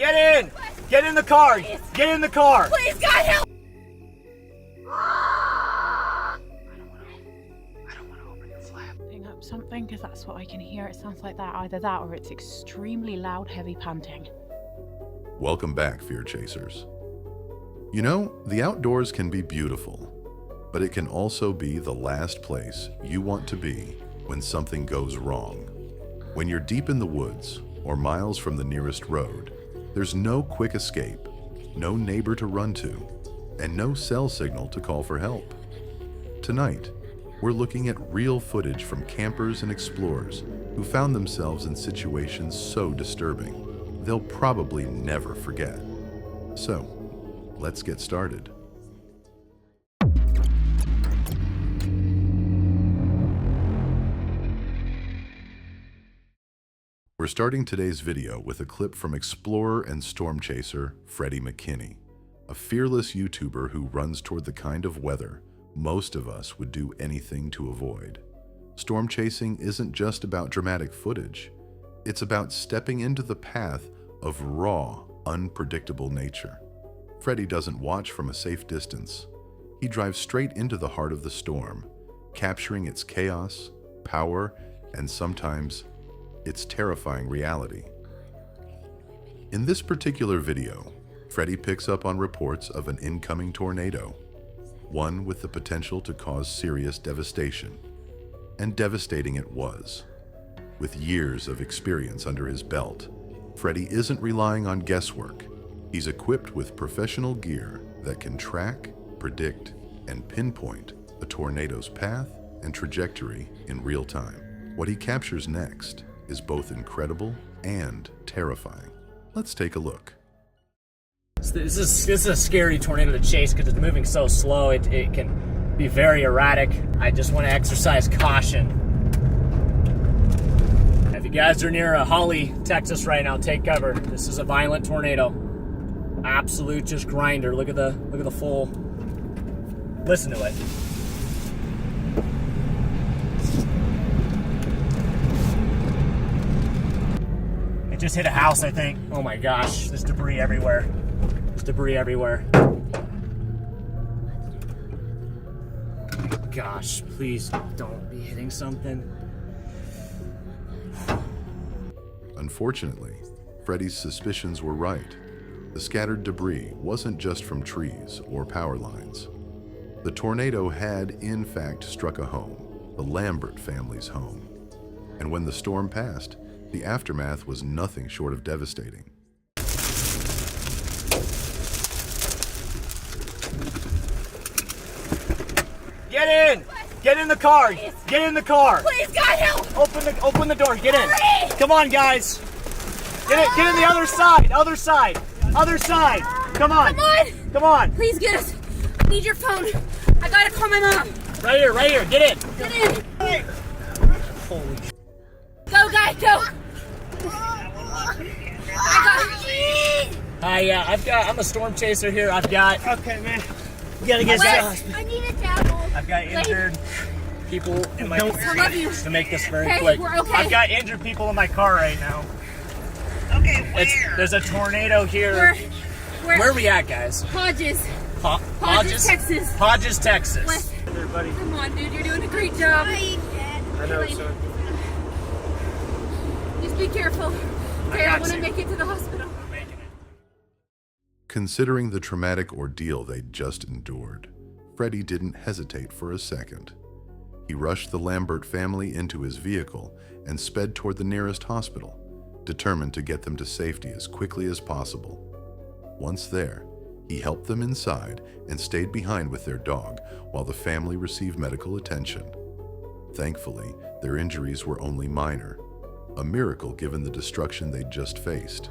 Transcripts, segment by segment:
Get in! Get in the car! Please. Get in the car! Please, God, help! I don't want to open the flap. Putting up something because that's what I can hear. It sounds like that, either that or it's extremely loud, heavy panting. Welcome back, Fear Chasers. You know, the outdoors can be beautiful, but it can also be the last place you want to be when something goes wrong. When you're deep in the woods or miles from the nearest road, there's no quick escape, no neighbor to run to, and no cell signal to call for help. Tonight, we're looking at real footage from campers and explorers who found themselves in situations so disturbing they'll probably never forget. So, let's get started. We're starting today's video with a clip from explorer and storm chaser Freddie McKinney, a fearless YouTuber who runs toward the kind of weather most of us would do anything to avoid. Storm chasing isn't just about dramatic footage. It's about stepping into the path of raw, unpredictable nature. Freddie doesn't watch from a safe distance. He drives straight into the heart of the storm, capturing its chaos, power, and sometimes its terrifying reality. In this particular video, Freddie picks up on reports of an incoming tornado, one with the potential to cause serious devastation. And devastating it was. With years of experience under his belt, Freddie isn't relying on guesswork. He's equipped with professional gear that can track, predict, and pinpoint a tornado's path and trajectory in real time. What he captures next is both incredible and terrifying. Let's take a look. This is a scary tornado to chase because it's moving so slow. It can be very erratic. I just want to exercise caution. If you guys are near Holly, Texas right now, take cover. This is a violent tornado. Absolute just grinder. Look at the full. Listen to it. It just hit a house, I think. Oh my gosh, there's debris everywhere. There's debris everywhere. Gosh, please don't be hitting something. Unfortunately, Freddie's suspicions were right. The scattered debris wasn't just from trees or power lines. The tornado had, in fact, struck a home, the Lambert family's home. And when the storm passed, the aftermath was nothing short of devastating. Get in! Get in the car! Get in the car! Please, God, help! Open the door. Get in. Hurry! Come on, guys. Get in the other side. Other side. Come on. Come on. Please get us. I need your phone. I gotta call my mom. Right here. Get in. Get in. Hey. Holy. Go, guys, go. I'm a storm chaser here. Okay, man. You gotta get Wes, I need a towel. I've got injured people in my car. I love you. To make this very Okay, quick. we're okay. I've got injured people in my car right now. Okay, where? There's a tornado here. Where are we at, guys? Hodges. Hodges, Texas. Hodges, Texas. Wes, Everybody. come on, dude. You're doing a great job. I know, son. Just be careful. Okay, I got want to you. make it to the hospital. I'm making it. Considering the traumatic ordeal they'd just endured, Freddie didn't hesitate for a second. He rushed the Lambert family into his vehicle and sped toward the nearest hospital, determined to get them to safety as quickly as possible. Once there, he helped them inside and stayed behind with their dog while the family received medical attention. Thankfully, their injuries were only minor, a miracle given the destruction they'd just faced.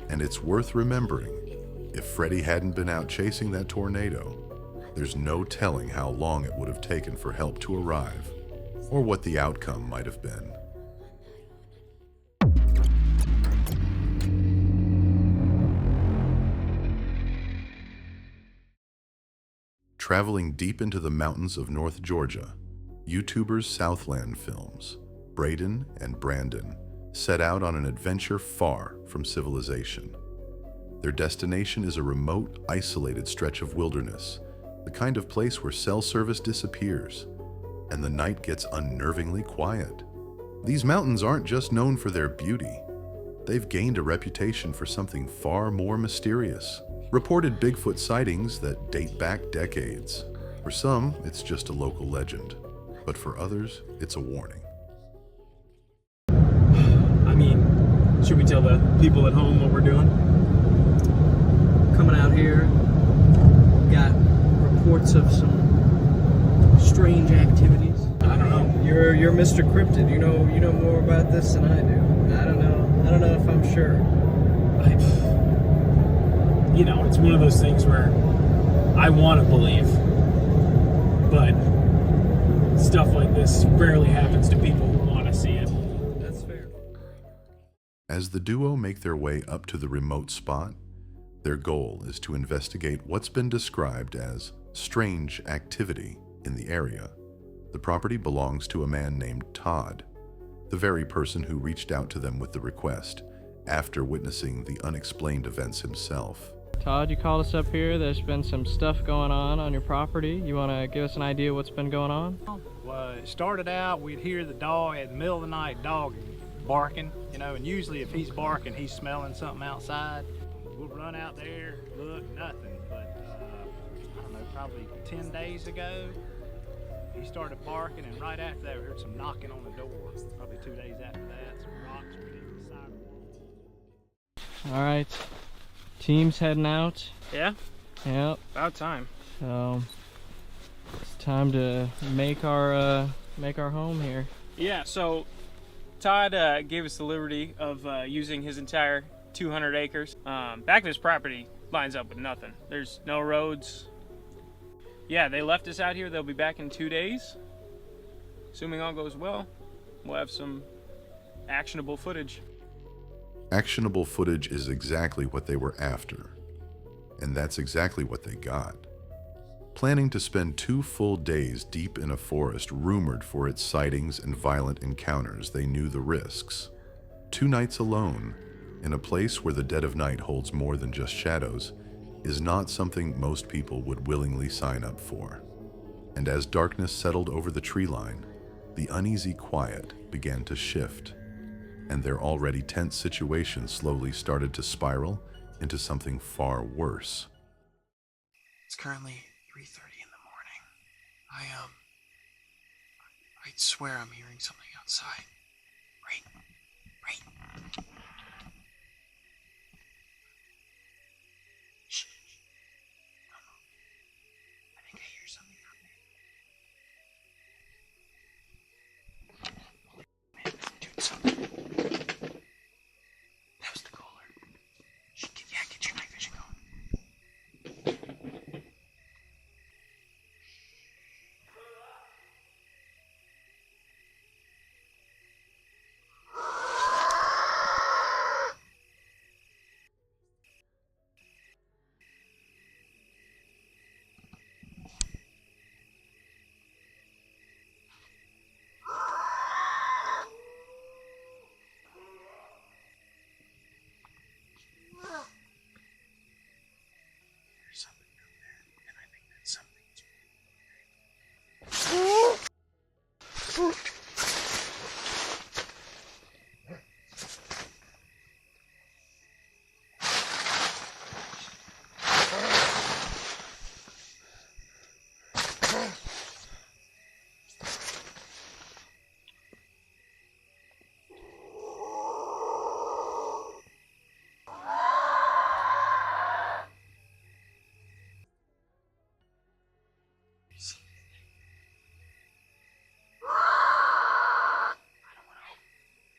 And it's worth remembering, if Freddie hadn't been out chasing that tornado, there's no telling how long it would have taken for help to arrive, or what the outcome might have been. Traveling deep into the mountains of North Georgia, YouTubers Southland Films, Braden and Brandon, set out on an adventure far from civilization. Their destination is a remote, isolated stretch of wilderness, the kind of place where cell service disappears, and the night gets unnervingly quiet. These mountains aren't just known for their beauty. They've gained a reputation for something far more mysterious. Reported Bigfoot sightings that date back decades. For some, it's just a local legend, but for others, it's a warning. I mean, should we tell the people at home what we're doing? Coming out here, got reports of some strange activities. I don't know. You're Mr. Cryptid. You know more about this than I do. I don't know if I'm sure. You know, it's one of those things where I want to believe, but stuff like this rarely happens to people who want to see it. That's fair. As the duo make their way up to the remote spot, their goal is to investigate what's been described as strange activity in the area. The property belongs to a man named Todd, the very person who reached out to them with the request after witnessing the unexplained events himself. Todd, you called us up here. There's been some stuff going on your property. You want to give us an idea what's been going on? Well, it started out, we'd hear the dog at the middle of the night, dog barking, you know, and usually if he's barking, he's smelling something outside. We'll run out there, look, nothing, but I don't know, probably 10 days ago, he started barking, and right after that, we heard some knocking on the door. Probably 2 days after that, some rocks were hitting the side of the wall. All right, team's heading out. Yeah? Yep. About time. So it's time to make our home here. Yeah, so Todd gave us the liberty of using his entire 200 acres. Back of his property lines up with nothing. There's no roads. Yeah, they left us out here. They'll be back in 2 days. Assuming all goes well, we'll have some actionable footage. Actionable footage is exactly what they were after, and that's exactly what they got. Planning to spend 2 full days deep in a forest rumored for its sightings and violent encounters, they knew the risks. 2 nights alone, in a place where the dead of night holds more than just shadows, is not something most people would willingly sign up for. And as darkness settled over the tree line, the uneasy quiet began to shift, and their already tense situation slowly started to spiral into something far worse. It's currently 3:30 in the morning. I swear I'm hearing something outside. Right. Shh. Don't move. I think I hear something out there. Man, dude, something. That was the cooler. Get your night vision going. There's something up there, and I think that something's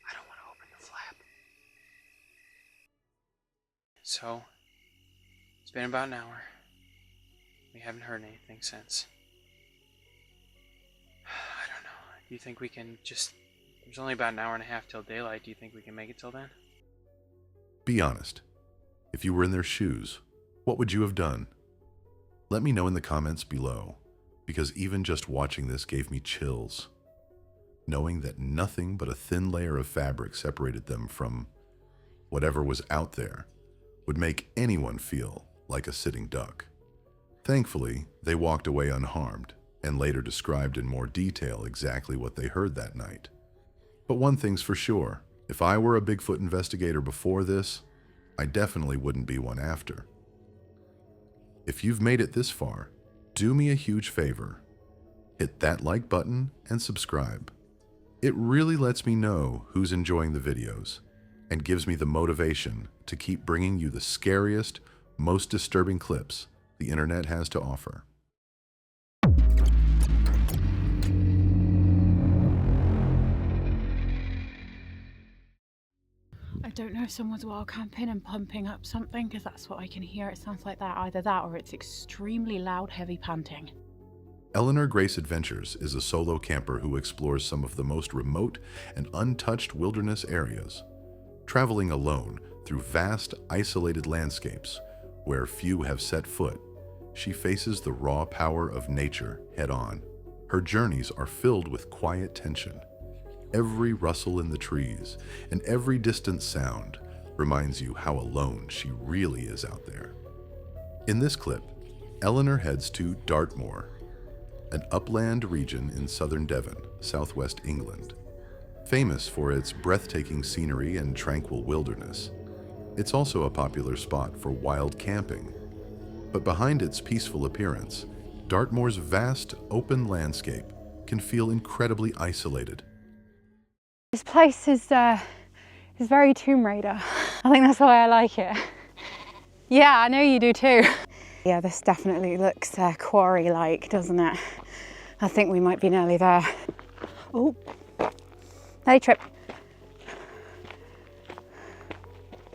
I don't want to open the flap. So, it's been about an hour. We haven't heard anything since. I don't know. Do you think we can just... There's only about an hour and a half till daylight. Do you think we can make it till then? Be honest. If you were in their shoes, what would you have done? Let me know in the comments below, because even just watching this gave me chills. Knowing that nothing but a thin layer of fabric separated them from whatever was out there would make anyone feel like a sitting duck. Thankfully, they walked away unharmed and later described in more detail exactly what they heard that night. But one thing's for sure, if I were a Bigfoot investigator before this, I definitely wouldn't be one after. If you've made it this far, do me a huge favor. Hit that like button and subscribe. It really lets me know who's enjoying the videos and gives me the motivation to keep bringing you the scariest, most disturbing clips the internet has to offer. I don't know if someone's wild camping and pumping up something, because that's what I can hear. It sounds like that. Either that or it's extremely loud, heavy panting. Eleanor Grace Adventures is a solo camper who explores some of the most remote and untouched wilderness areas, traveling alone through vast, isolated landscapes where few have set foot. She faces the raw power of nature head-on. Her journeys are filled with quiet tension. Every rustle in the trees and every distant sound reminds you how alone she really is out there. In this clip, Eleanor heads to Dartmoor, an upland region in southern Devon, southwest England. Famous for its breathtaking scenery and tranquil wilderness, it's also a popular spot for wild camping. But behind its peaceful appearance, Dartmoor's vast, open landscape can feel incredibly isolated. This place is very Tomb Raider. I think that's why I like it. Yeah, I know you do too. Yeah, this definitely looks quarry-like, doesn't it? I think we might be nearly there. Oh, nearly trip.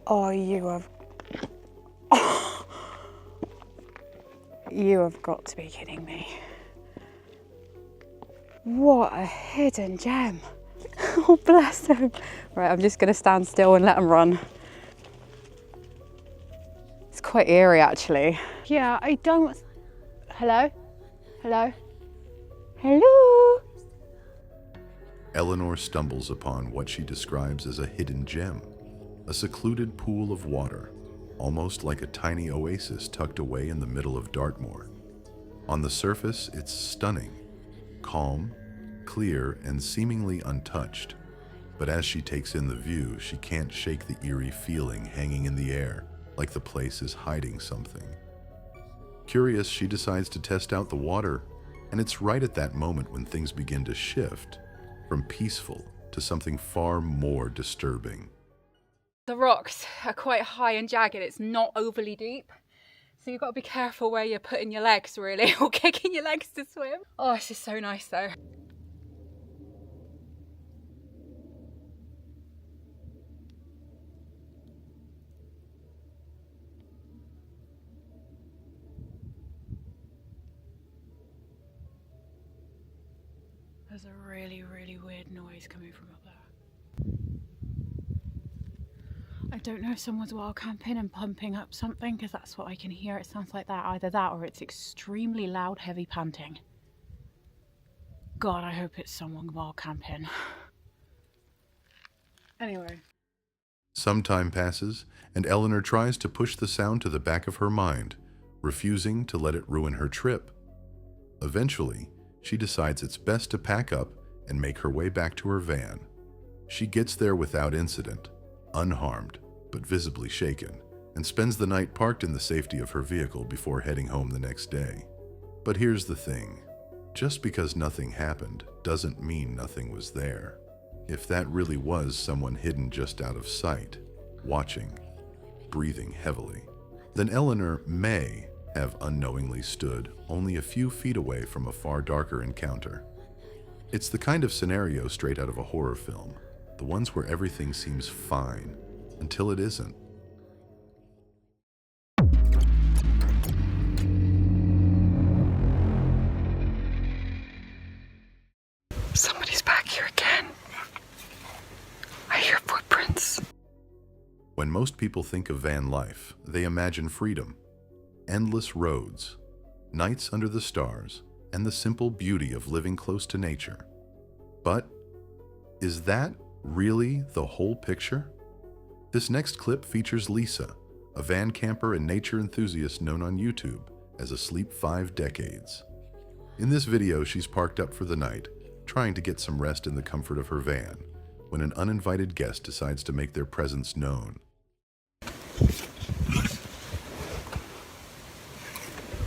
Oh, you have... Oh. You have got to be kidding me. What a hidden gem. Oh, bless him. Right, I'm just gonna stand still and let him run. It's quite eerie, actually. Yeah, I don't... Hello? Hello? Hello? Eleanor stumbles upon what she describes as a hidden gem, a secluded pool of water, almost like a tiny oasis tucked away in the middle of Dartmoor. On the surface, it's stunning, calm, clear, and seemingly untouched. But as she takes in the view, she can't shake the eerie feeling hanging in the air, like the place is hiding something. Curious, she decides to test out the water, and it's right at that moment when things begin to shift from peaceful to something far more disturbing. The rocks are quite high and jagged. It's not overly deep, so you've got to be careful where you're putting your legs, really, or kicking your legs to swim. Oh, this is so nice though. There's a really, really weird noise coming from up there. I don't know if someone's wild camping and pumping up something, because that's what I can hear. It sounds like that. Either that or it's extremely loud, heavy panting. God, I hope it's someone wild camping. Anyway. Some time passes, and Eleanor tries to push the sound to the back of her mind, refusing to let it ruin her trip. Eventually, she decides it's best to pack up and make her way back to her van. She gets there without incident, unharmed, but visibly shaken, and spends the night parked in the safety of her vehicle before heading home the next day. But here's the thing. Just because nothing happened doesn't mean nothing was there. If that really was someone hidden just out of sight, watching, breathing heavily, then Eleanor may have unknowingly stood only a few feet away from a far darker encounter. It's the kind of scenario straight out of a horror film, the ones where everything seems fine until it isn't. Somebody's back here again. I hear footprints. When most people think of van life, they imagine freedom, endless roads, nights under the stars, and the simple beauty of living close to nature. But is that really the whole picture? This next clip features Lisa, a van camper and nature enthusiast known on YouTube as Asleep 5 Decades. In this video, she's parked up for the night, trying to get some rest in the comfort of her van, when an uninvited guest decides to make their presence known.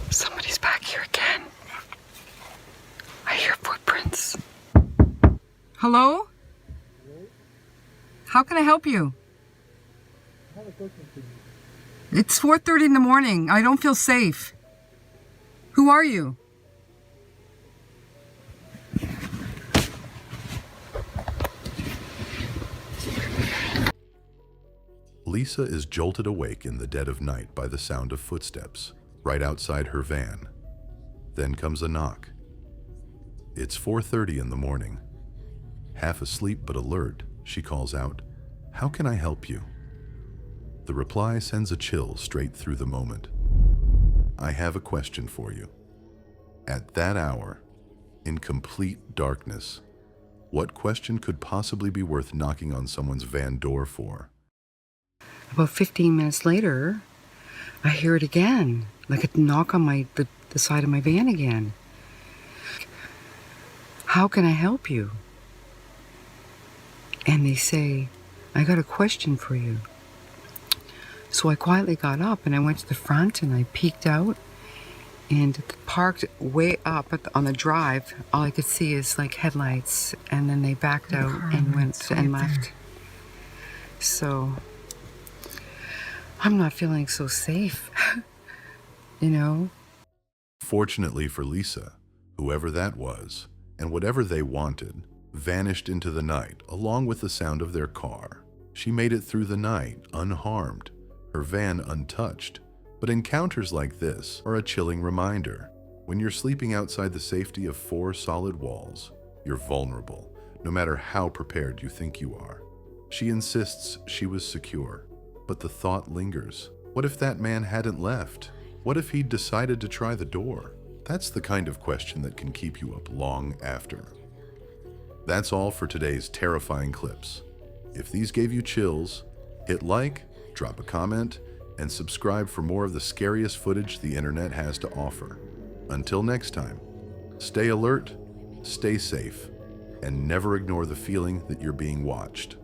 Somebody's back here again. I hear footprints. Hello? How can I help you? It's 4:30 in the morning. I don't feel safe. Who are you? Lisa is jolted awake in the dead of night by the sound of footsteps right outside her van. Then comes a knock. It's 4:30 in the morning. Half asleep but alert, she calls out, "How can I help you?" The reply sends a chill straight through the moment. "I have a question for you." At that hour, in complete darkness, what question could possibly be worth knocking on someone's van door for? About 15 minutes later, I hear it again, like a knock on the side of my van again. "How can I help you?" And they say, "I got a question for you." So I quietly got up and I went to the front and I peeked out and parked way up on the drive. All I could see is like headlights, and then they backed out and went and left. So I'm not feeling so safe, you know? Fortunately for Lisa, whoever that was, and whatever they wanted, vanished into the night along with the sound of their car. She made it through the night unharmed, her van untouched. But encounters like this are a chilling reminder. When you're sleeping outside the safety of 4 solid walls, you're vulnerable, no matter how prepared you think you are. She insists she was secure, but the thought lingers. What if that man hadn't left? What if he'd decided to try the door? That's the kind of question that can keep you up long after. That's all for today's terrifying clips. If these gave you chills, hit like, drop a comment, and subscribe for more of the scariest footage the internet has to offer. Until next time, stay alert, stay safe, and never ignore the feeling that you're being watched.